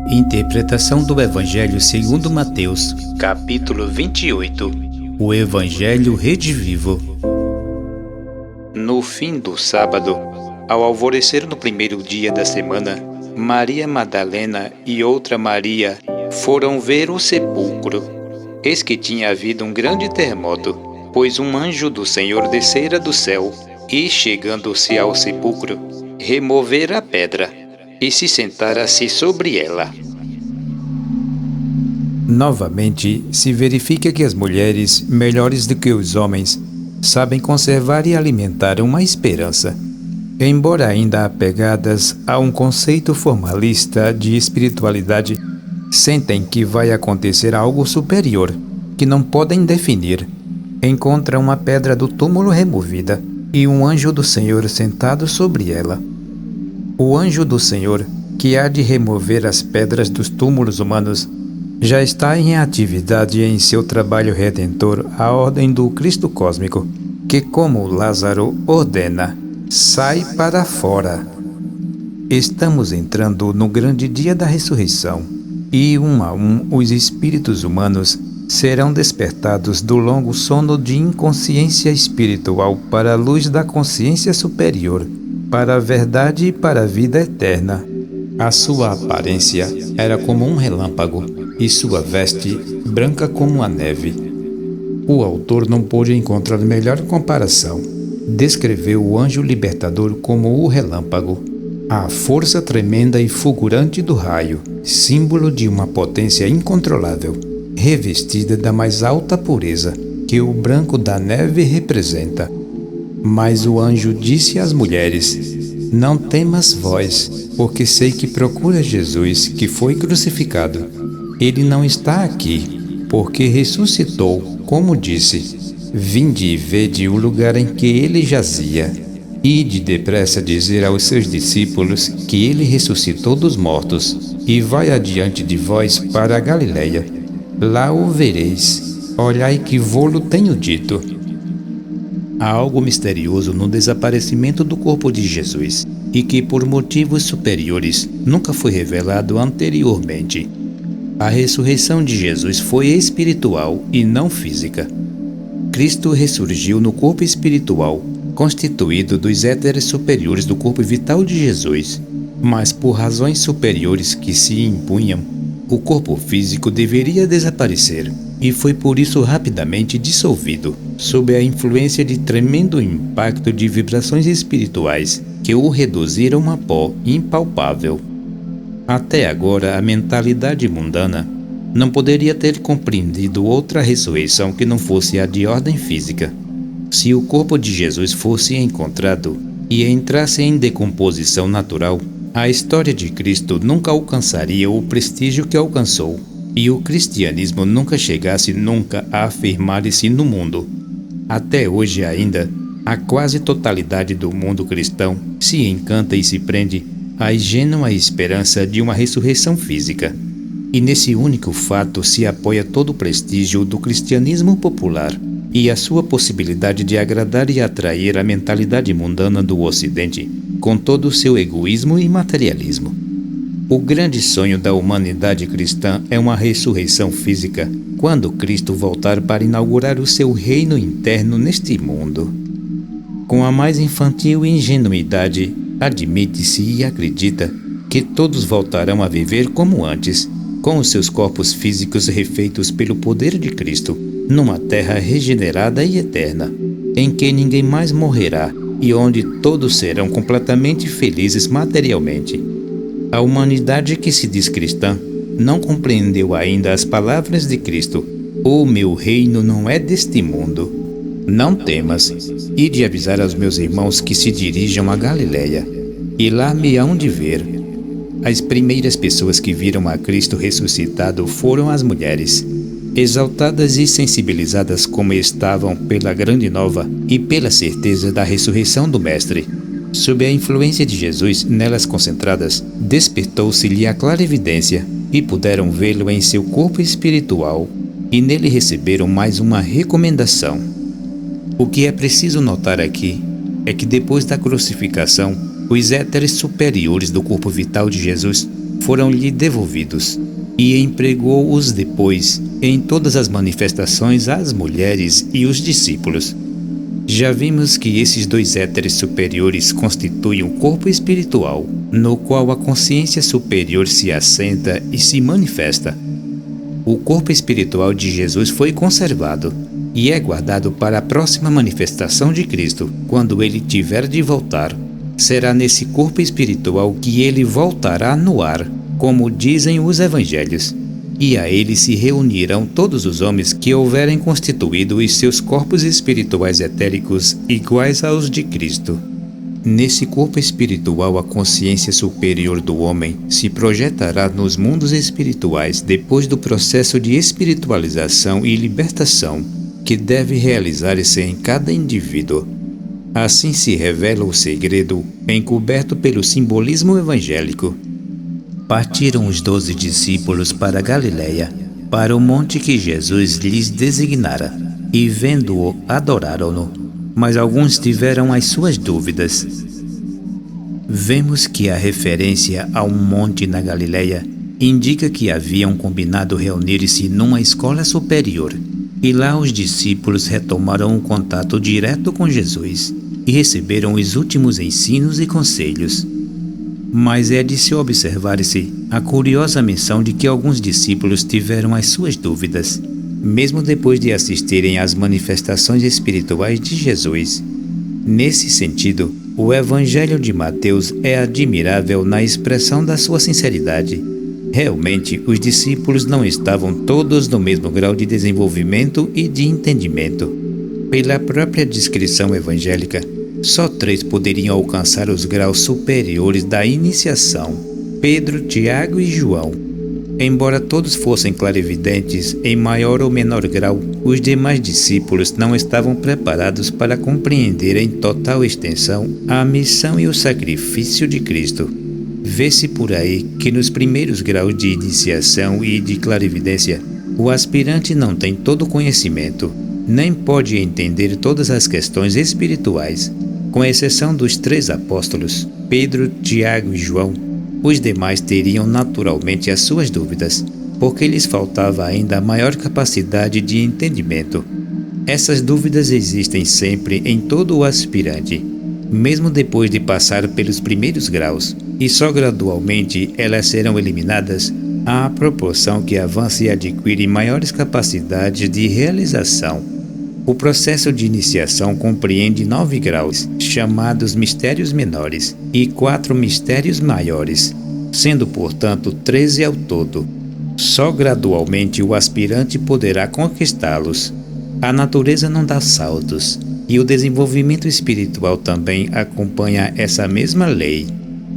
Interpretação do Evangelho segundo Mateus, capítulo 28. O Evangelho Redivivo. No fim do sábado, ao alvorecer no primeiro dia da semana, Maria Madalena e outra Maria foram ver o sepulcro. Eis que tinha havido um grande terremoto, pois um anjo do Senhor descera do céu e, chegando-se ao sepulcro, removera a pedra e se sentara-se sobre ela. Novamente, se verifica que as mulheres, melhores do que os homens, sabem conservar e alimentar uma esperança. Embora ainda apegadas a um conceito formalista de espiritualidade, sentem que vai acontecer algo superior, que não podem definir. Encontram uma pedra do túmulo removida e um anjo do Senhor sentado sobre ela. O anjo do Senhor, que há de remover as pedras dos túmulos humanos, já está em atividade em seu trabalho redentor à ordem do Cristo cósmico, que, como Lázaro ordena, sai para fora. Estamos entrando no grande dia da ressurreição, e um a um os espíritos humanos serão despertados do longo sono de inconsciência espiritual para a luz da consciência superior, para a verdade e para a vida eterna. A sua aparência era como um relâmpago, e sua veste branca como a neve. O autor não pôde encontrar melhor comparação. Descreveu o anjo libertador como o relâmpago, a força tremenda e fulgurante do raio, símbolo de uma potência incontrolável, revestida da mais alta pureza, que o branco da neve representa. Mas o anjo disse às mulheres: "Não temas vós, porque sei que procuras Jesus, que foi crucificado. Ele não está aqui, porque ressuscitou, como disse. Vinde e vede o lugar em que ele jazia. Ide depressa dizer aos seus discípulos que ele ressuscitou dos mortos, e vai adiante de vós para a Galileia. Lá o vereis. Olhai que vô-lo tenho dito." Há algo misterioso no desaparecimento do corpo de Jesus, e que por motivos superiores nunca foi revelado anteriormente. A ressurreição de Jesus foi espiritual e não física. Cristo ressurgiu no corpo espiritual, constituído dos éteres superiores do corpo vital de Jesus, mas por razões superiores que se impunham, o corpo físico deveria desaparecer, e foi por isso rapidamente dissolvido, sob a influência de tremendo impacto de vibrações espirituais que o reduziram a pó impalpável. Até agora, a mentalidade mundana não poderia ter compreendido outra ressurreição que não fosse a de ordem física. Se o corpo de Jesus fosse encontrado e entrasse em decomposição natural, a história de Cristo nunca alcançaria o prestígio que alcançou, e o cristianismo nunca chegasse a afirmar-se no mundo. Até hoje ainda, a quase totalidade do mundo cristão se encanta e se prende à ingênua esperança de uma ressurreição física. E nesse único fato se apoia todo o prestígio do cristianismo popular e a sua possibilidade de agradar e atrair a mentalidade mundana do Ocidente, com todo o seu egoísmo e materialismo. O grande sonho da humanidade cristã é uma ressurreição física, quando Cristo voltar para inaugurar o seu reino interno neste mundo. Com a mais infantil ingenuidade, admite-se e acredita que todos voltarão a viver como antes, com os seus corpos físicos refeitos pelo poder de Cristo, numa terra regenerada e eterna, em que ninguém mais morrerá e onde todos serão completamente felizes materialmente. A humanidade que se diz cristã não compreendeu ainda as palavras de Cristo: "O meu reino não é deste mundo." Não temas, ide avisar aos meus irmãos que se dirijam a Galileia, e lá me hão de ver. As primeiras pessoas que viram a Cristo ressuscitado foram as mulheres. Exaltadas e sensibilizadas como estavam pela grande nova e pela certeza da ressurreição do Mestre, sob a influência de Jesus nelas concentradas, despertou-se-lhe a clarividência e puderam vê-lo em seu corpo espiritual, e nele receberam mais uma recomendação. O que é preciso notar aqui é que depois da crucificação, os éteres superiores do corpo vital de Jesus foram-lhe devolvidos, e empregou-os depois em todas as manifestações às mulheres e os discípulos. Já vimos que esses dois éteres superiores constituem um corpo espiritual, no qual a consciência superior se assenta e se manifesta. O corpo espiritual de Jesus foi conservado e é guardado para a próxima manifestação de Cristo, quando ele tiver de voltar. Será nesse corpo espiritual que ele voltará no ar, como dizem os evangelhos, e a ele se reunirão todos os homens que houverem constituído os seus corpos espirituais etéricos iguais aos de Cristo. Nesse corpo espiritual, a consciência superior do homem se projetará nos mundos espirituais depois do processo de espiritualização e libertação que deve realizar-se em cada indivíduo. Assim se revela o segredo encoberto pelo simbolismo evangélico. Partiram os 12 discípulos para Galiléia, para o monte que Jesus lhes designara, e vendo-o, adoraram-no, mas alguns tiveram as suas dúvidas. Vemos que a referência a um monte na Galiléia indica que haviam combinado reunir-se numa escola superior, e lá os discípulos retomaram o contato direto com Jesus e receberam os últimos ensinos e conselhos. Mas é de se observar-se a curiosa menção de que alguns discípulos tiveram as suas dúvidas, mesmo depois de assistirem às manifestações espirituais de Jesus. Nesse sentido, o Evangelho de Mateus é admirável na expressão da sua sinceridade. Realmente, os discípulos não estavam todos no mesmo grau de desenvolvimento e de entendimento. Pela própria descrição evangélica, só 3 poderiam alcançar os graus superiores da iniciação: Pedro, Tiago e João. Embora todos fossem clarividentes em maior ou menor grau, os demais discípulos não estavam preparados para compreender em total extensão a missão e o sacrifício de Cristo. Vê-se por aí que nos primeiros graus de iniciação e de clarividência, o aspirante não tem todo o conhecimento, nem pode entender todas as questões espirituais. Com exceção dos 3 apóstolos, Pedro, Tiago e João, os demais teriam naturalmente as suas dúvidas, porque lhes faltava ainda a maior capacidade de entendimento. Essas dúvidas existem sempre em todo o aspirante, mesmo depois de passar pelos primeiros graus, e só gradualmente elas serão eliminadas à proporção que avança e adquire maiores capacidades de realização. O processo de iniciação compreende 9 graus, chamados mistérios menores, e 4 mistérios maiores, sendo, portanto, 13 ao todo. Só gradualmente o aspirante poderá conquistá-los. A natureza não dá saltos, e o desenvolvimento espiritual também acompanha essa mesma lei.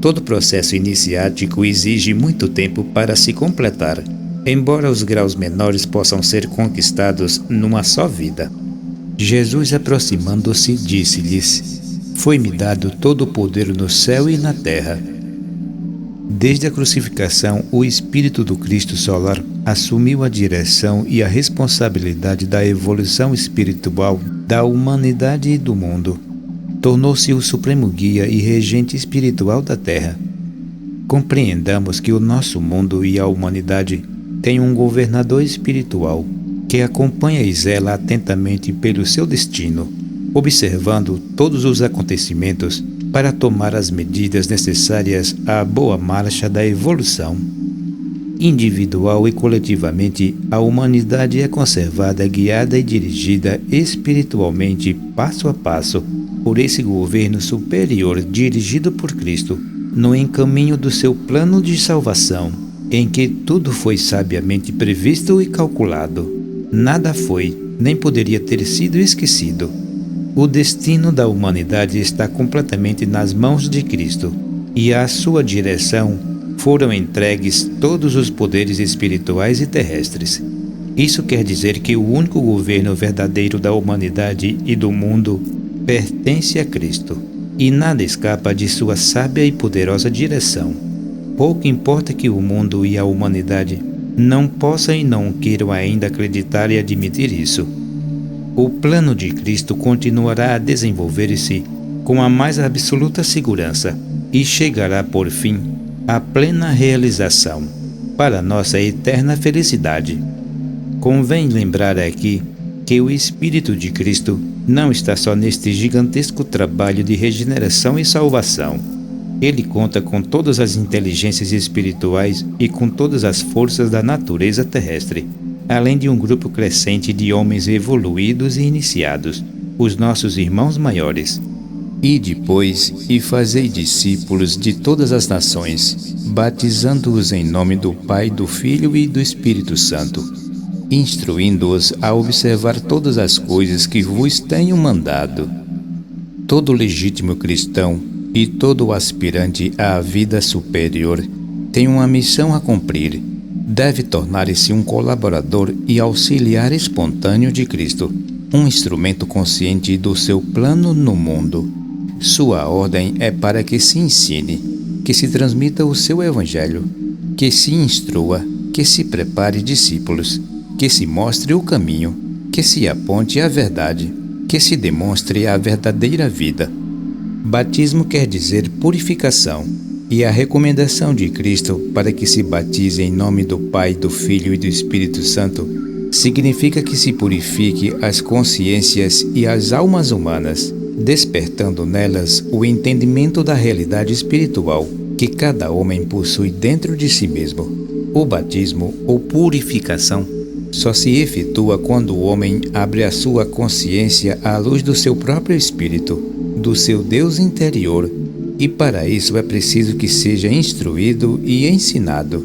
Todo processo iniciático exige muito tempo para se completar, embora os graus menores possam ser conquistados numa só vida. Jesus, aproximando-se, disse-lhes: Foi-me dado todo o poder no céu e na terra. Desde a crucificação, o Espírito do Cristo solar assumiu a direção e a responsabilidade da evolução espiritual da humanidade e do mundo. Tornou-se o supremo guia e regente espiritual da Terra. Compreendamos que o nosso mundo e a humanidade têm um governador espiritual que acompanha e zela atentamente pelo seu destino, observando todos os acontecimentos para tomar as medidas necessárias à boa marcha da evolução. Individual e coletivamente, a humanidade é conservada, guiada e dirigida espiritualmente, passo a passo, por esse governo superior dirigido por Cristo, no encaminho do seu plano de salvação, em que tudo foi sabiamente previsto e calculado. Nada foi, nem poderia ter sido esquecido. O destino da humanidade está completamente nas mãos de Cristo, e à sua direção foram entregues todos os poderes espirituais e terrestres. Isso quer dizer que o único governo verdadeiro da humanidade e do mundo pertence a Cristo, e nada escapa de sua sábia e poderosa direção. Pouco importa que o mundo e a humanidade não possam e não queiram ainda acreditar e admitir isso. O plano de Cristo continuará a desenvolver-se com a mais absoluta segurança e chegará por fim a plena realização, para nossa eterna felicidade. Convém lembrar aqui que o Espírito de Cristo não está só neste gigantesco trabalho de regeneração e salvação. Ele conta com todas as inteligências espirituais e com todas as forças da natureza terrestre, além de um grupo crescente de homens evoluídos e iniciados, os nossos irmãos maiores. Ide, pois, e fazei discípulos de todas as nações, batizando-os em nome do Pai, do Filho e do Espírito Santo, instruindo-os a observar todas as coisas que vos tenho mandado. Todo legítimo cristão e todo aspirante à vida superior tem uma missão a cumprir. Deve tornar-se um colaborador e auxiliar espontâneo de Cristo, um instrumento consciente do seu plano no mundo. Sua ordem é para que se ensine, que se transmita o seu evangelho, que se instrua, que se prepare discípulos, que se mostre o caminho, que se aponte a verdade, que se demonstre a verdadeira vida. Batismo quer dizer purificação, e a recomendação de Cristo para que se batize em nome do Pai, do Filho e do Espírito Santo significa que se purifique as consciências e as almas humanas, despertando nelas o entendimento da realidade espiritual que cada homem possui dentro de si mesmo. O batismo, ou purificação, só se efetua quando o homem abre a sua consciência à luz do seu próprio espírito, do seu Deus interior, e para isso é preciso que seja instruído e ensinado.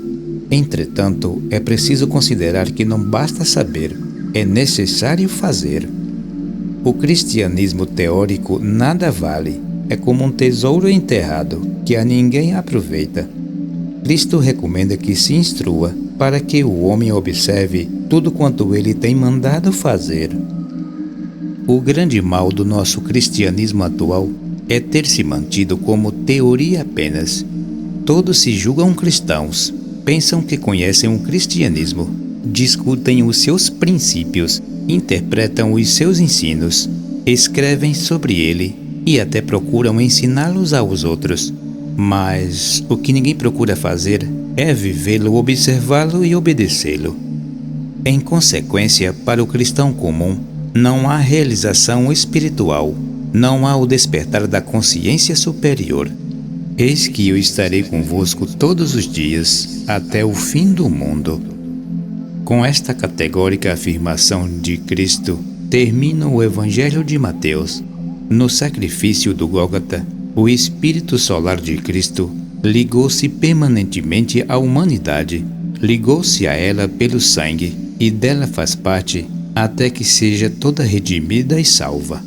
Entretanto, é preciso considerar que não basta saber, é necessário fazer. O cristianismo teórico nada vale, é como um tesouro enterrado, que a ninguém aproveita. Cristo recomenda que se instrua, para que o homem observe tudo quanto ele tem mandado fazer. O grande mal do nosso cristianismo atual é ter se mantido como teoria apenas. Todos se julgam cristãos, pensam que conhecem o cristianismo, discutem os seus princípios, interpretam os seus ensinos, escrevem sobre ele e até procuram ensiná-los aos outros. Mas o que ninguém procura fazer é vivê-lo, observá-lo e obedecê-lo. Em consequência, para o cristão comum, não há realização espiritual, não há o despertar da consciência superior. Eis que eu estarei convosco todos os dias, até o fim do mundo. Com esta categórica afirmação de Cristo, termina o Evangelho de Mateus. No sacrifício do Gólgota, o Espírito solar de Cristo ligou-se permanentemente à humanidade, ligou-se a ela pelo sangue, e dela faz parte até que seja toda redimida e salva.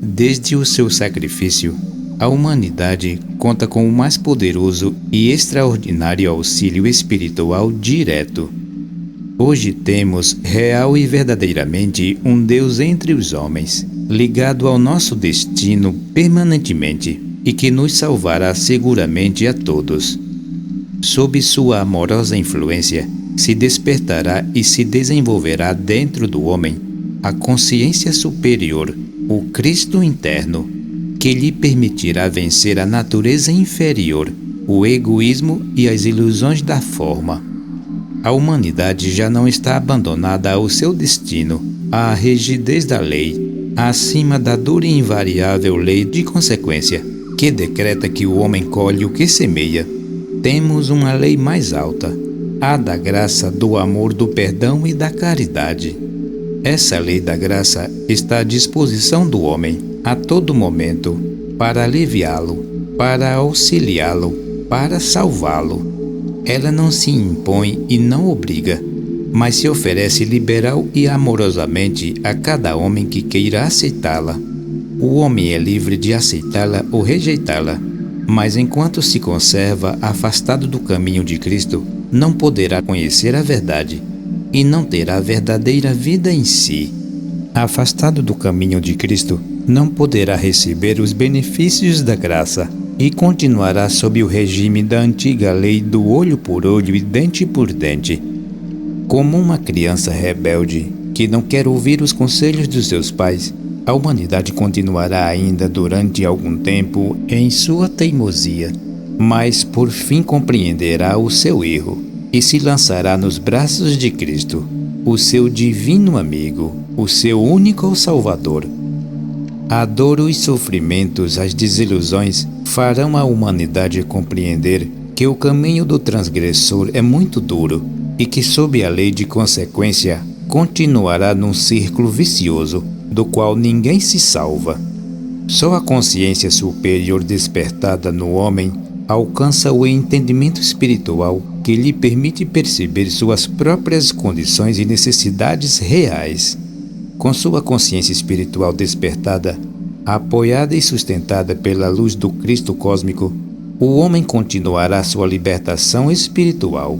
Desde o seu sacrifício, a humanidade conta com o mais poderoso e extraordinário auxílio espiritual direto. Hoje temos real e verdadeiramente um Deus entre os homens, ligado ao nosso destino permanentemente e que nos salvará seguramente a todos. Sob sua amorosa influência, se despertará e se desenvolverá dentro do homem a consciência superior, o Cristo interno, que lhe permitirá vencer a natureza inferior, o egoísmo e as ilusões da forma. A humanidade já não está abandonada ao seu destino, à rigidez da lei, acima da dura e invariável lei de consequência, que decreta que o homem colhe o que semeia. Temos uma lei mais alta, a da graça, do amor, do perdão e da caridade. Essa lei da graça está à disposição do homem, a todo momento, para aliviá-lo, para auxiliá-lo, para salvá-lo. Ela não se impõe e não obriga, mas se oferece liberal e amorosamente a cada homem que queira aceitá-la. O homem é livre de aceitá-la ou rejeitá-la, mas enquanto se conserva afastado do caminho de Cristo, não poderá conhecer a verdade e não terá a verdadeira vida em si. Afastado do caminho de Cristo, não poderá receber os benefícios da graça e continuará sob o regime da antiga lei do olho por olho e dente por dente. Como uma criança rebelde que não quer ouvir os conselhos dos seus pais, a humanidade continuará ainda durante algum tempo em sua teimosia, mas por fim compreenderá o seu erro e se lançará nos braços de Cristo, o seu divino amigo, o seu único Salvador. A dor, os sofrimentos, as desilusões farão a humanidade compreender que o caminho do transgressor é muito duro e que, sob a lei de consequência, continuará num círculo vicioso do qual ninguém se salva. Só a consciência superior despertada no homem alcança o entendimento espiritual que lhe permite perceber suas próprias condições e necessidades reais. Com sua consciência espiritual despertada, apoiada e sustentada pela luz do Cristo cósmico, o homem continuará sua libertação espiritual.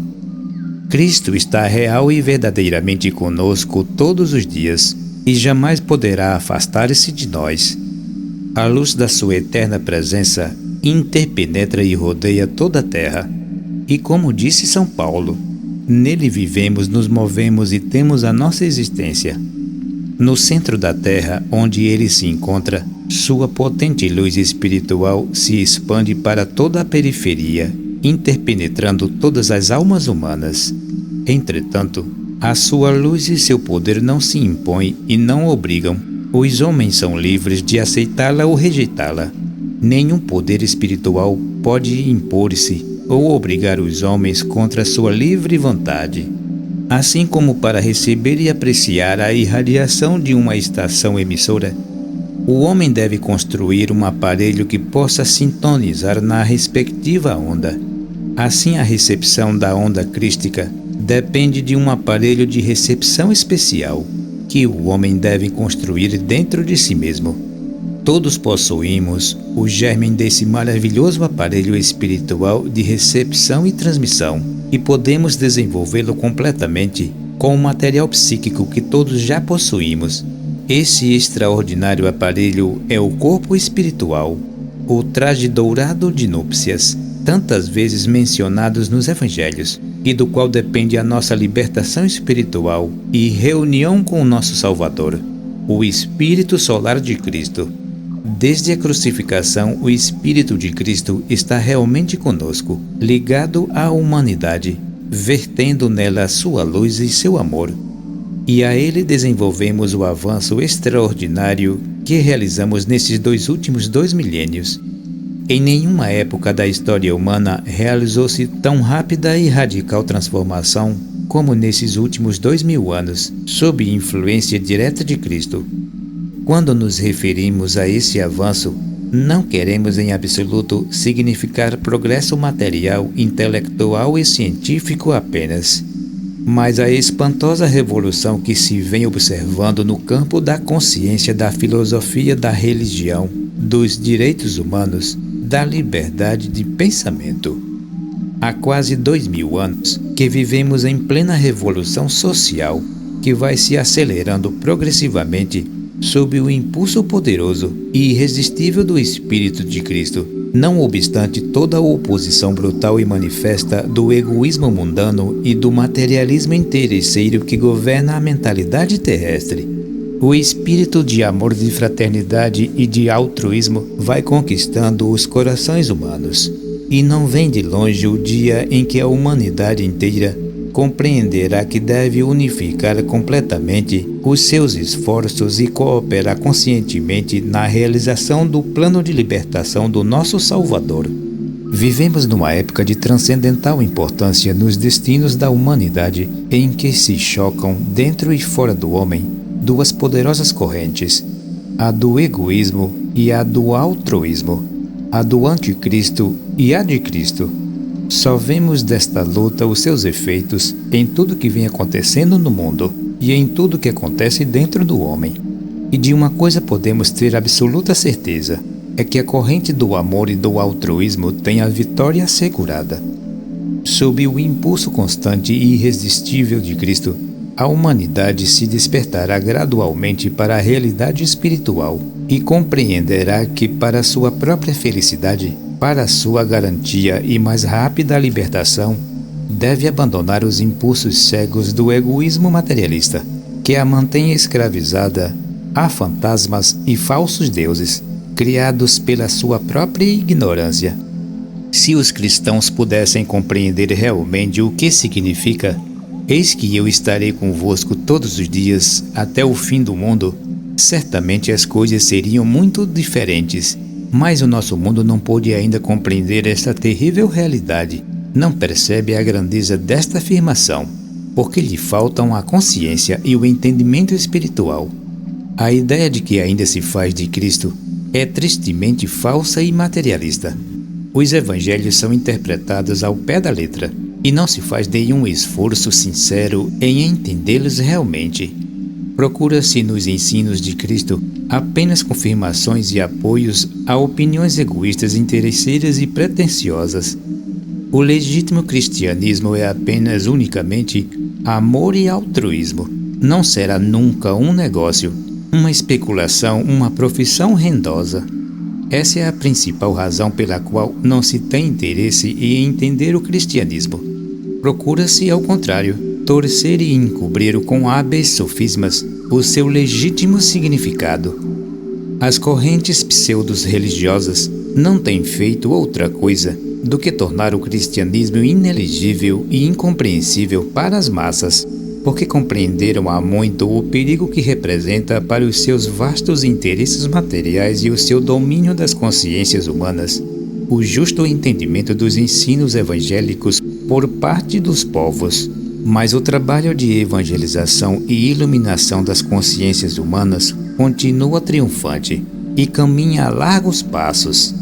Cristo está real e verdadeiramente conosco todos os dias e jamais poderá afastar-se de nós. A luz da sua eterna presença interpenetra e rodeia toda a terra. E como disse São Paulo, nele vivemos, nos movemos e temos a nossa existência. No centro da terra, onde ele se encontra, sua potente luz espiritual se expande para toda a periferia, interpenetrando todas as almas humanas. Entretanto, a sua luz e seu poder não se impõem e não obrigam. Os homens são livres de aceitá-la ou rejeitá-la. Nenhum poder espiritual pode impor-se ou obrigar os homens contra sua livre vontade. Assim como para receber e apreciar a irradiação de uma estação emissora, o homem deve construir um aparelho que possa sintonizar na respectiva onda. Assim, a recepção da onda crística depende de um aparelho de recepção especial, que o homem deve construir dentro de si mesmo. Todos possuímos o germe desse maravilhoso aparelho espiritual de recepção e transmissão, e podemos desenvolvê-lo completamente com o material psíquico que todos já possuímos. Esse extraordinário aparelho é o corpo espiritual, o traje dourado de núpcias, tantas vezes mencionados nos evangelhos, e do qual depende a nossa libertação espiritual e reunião com o nosso Salvador, o Espírito solar de Cristo. Desde a crucificação, o Espírito de Cristo está realmente conosco, ligado à humanidade, vertendo nela sua luz e seu amor. E a ele desenvolvemos o avanço extraordinário que realizamos nesses últimos 2 milênios. Em nenhuma época da história humana realizou-se tão rápida e radical transformação como nesses últimos 2000 anos, sob influência direta de Cristo. Quando nos referimos a esse avanço, não queremos em absoluto significar progresso material, intelectual e científico apenas, mas a espantosa revolução que se vem observando no campo da consciência, da filosofia, da religião, dos direitos humanos, da liberdade de pensamento. Há quase 2000 anos que vivemos em plena revolução social, que vai se acelerando progressivamente sob o impulso poderoso e irresistível do Espírito de Cristo, não obstante toda a oposição brutal e manifesta do egoísmo mundano e do materialismo interesseiro que governa a mentalidade terrestre. O espírito de amor, de fraternidade e de altruísmo vai conquistando os corações humanos, e não vem de longe o dia em que a humanidade inteira compreenderá que deve unificar completamente os seus esforços e cooperar conscientemente na realização do plano de libertação do nosso Salvador. Vivemos numa época de transcendental importância nos destinos da humanidade, em que se chocam, dentro e fora do homem, duas poderosas correntes, a do egoísmo e a do altruísmo, a do anticristo e a de Cristo. Só vemos desta luta os seus efeitos em tudo que vem acontecendo no mundo e em tudo que acontece dentro do homem. E de uma coisa podemos ter absoluta certeza, é que a corrente do amor e do altruísmo tem a vitória assegurada. Sob o impulso constante e irresistível de Cristo, a humanidade se despertará gradualmente para a realidade espiritual e compreenderá que para sua própria felicidade, para sua garantia e mais rápida libertação, deve abandonar os impulsos cegos do egoísmo materialista, que a mantém escravizada a fantasmas e falsos deuses, criados pela sua própria ignorância. Se os cristãos pudessem compreender realmente o que significa, eis que eu estarei convosco todos os dias até o fim do mundo, certamente as coisas seriam muito diferentes. Mas o nosso mundo não pôde ainda compreender esta terrível realidade. Não percebe a grandeza desta afirmação, porque lhe faltam a consciência e o entendimento espiritual. A ideia de que ainda se faz de Cristo é tristemente falsa e materialista. Os evangelhos são interpretados ao pé da letra, e não se faz nenhum esforço sincero em entendê-los realmente. Procura-se nos ensinos de Cristo apenas confirmações e apoios a opiniões egoístas, interesseiras e pretensiosas. O legítimo cristianismo é apenas unicamente amor e altruísmo. Não será nunca um negócio, uma especulação, uma profissão rendosa. Essa é a principal razão pela qual não se tem interesse em entender o cristianismo. Procura-se, ao contrário, torcer e encobrir com hábeis sofismas o seu legítimo significado. As correntes pseudo-religiosas não têm feito outra coisa do que tornar o cristianismo inelegível e incompreensível para as massas, porque compreenderam há muito o perigo que representa para os seus vastos interesses materiais e o seu domínio das consciências humanas. O justo entendimento dos ensinos evangélicos por parte dos povos. Mas o trabalho de evangelização e iluminação das consciências humanas continua triunfante e caminha a largos passos.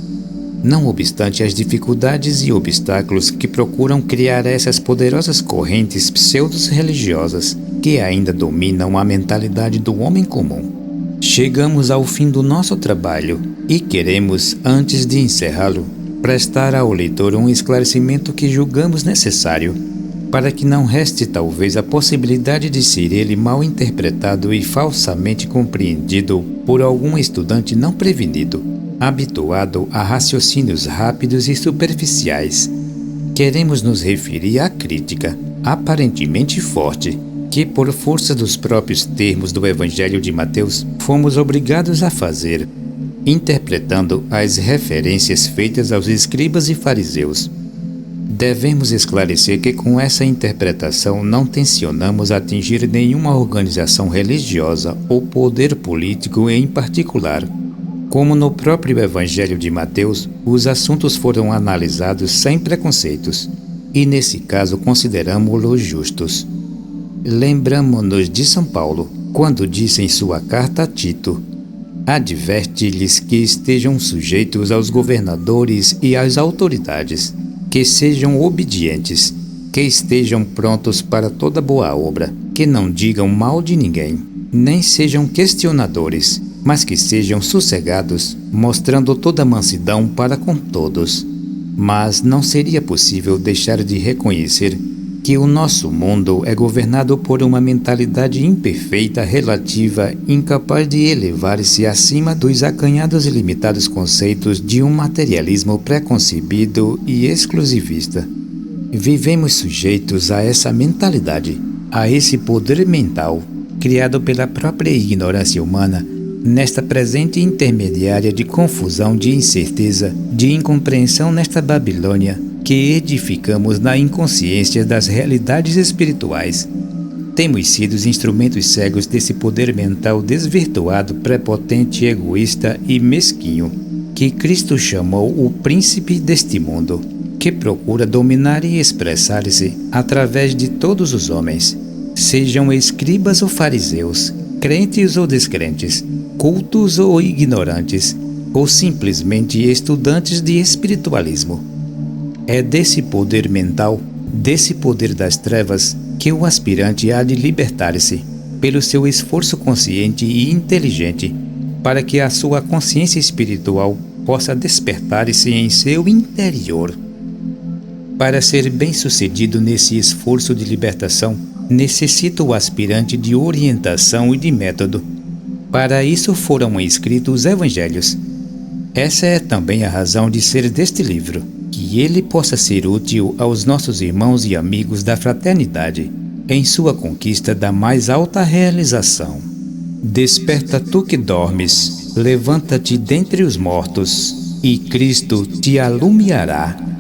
Não obstante as dificuldades e obstáculos que procuram criar essas poderosas correntes pseudo-religiosas que ainda dominam a mentalidade do homem comum. Chegamos ao fim do nosso trabalho e queremos, antes de encerrá-lo, prestar ao leitor um esclarecimento que julgamos necessário, para que não reste talvez a possibilidade de ser ele mal interpretado e falsamente compreendido por algum estudante não prevenido, habituado a raciocínios rápidos e superficiais. Queremos nos referir à crítica, aparentemente forte, que por força dos próprios termos do Evangelho de Mateus fomos obrigados a fazer, interpretando as referências feitas aos escribas e fariseus. Devemos esclarecer que com essa interpretação não tencionamos atingir nenhuma organização religiosa ou poder político em particular. Como no próprio Evangelho de Mateus, os assuntos foram analisados sem preconceitos, e nesse caso consideramo-los justos. Lembramo-nos de São Paulo, quando disse em sua carta a Tito: adverte-lhes que estejam sujeitos aos governadores e às autoridades, que sejam obedientes, que estejam prontos para toda boa obra, que não digam mal de ninguém, nem sejam questionadores, mas que sejam sossegados, mostrando toda mansidão para com todos. Mas não seria possível deixar de reconhecer que o nosso mundo é governado por uma mentalidade imperfeita, relativa, incapaz de elevar-se acima dos acanhados e limitados conceitos de um materialismo preconcebido e exclusivista. Vivemos sujeitos a essa mentalidade, a esse poder mental, criado pela própria ignorância humana, nesta presente intermediária de confusão, de incerteza, de incompreensão nesta Babilônia, que edificamos na inconsciência das realidades espirituais. Temos sido os instrumentos cegos desse poder mental desvirtuado, prepotente, egoísta e mesquinho, que Cristo chamou o príncipe deste mundo, que procura dominar e expressar-se através de todos os homens, sejam escribas ou fariseus, crentes ou descrentes, cultos ou ignorantes, ou simplesmente estudantes de espiritualismo. É desse poder mental, desse poder das trevas, que o aspirante há de libertar-se, pelo seu esforço consciente e inteligente, para que a sua consciência espiritual possa despertar-se em seu interior. Para ser bem-sucedido nesse esforço de libertação, necessita o aspirante de orientação e de método. Para isso foram escritos os Evangelhos. Essa é também a razão de ser deste livro, que ele possa ser útil aos nossos irmãos e amigos da fraternidade, em sua conquista da mais alta realização. Desperta tu que dormes, levanta-te dentre os mortos, e Cristo te alumiará.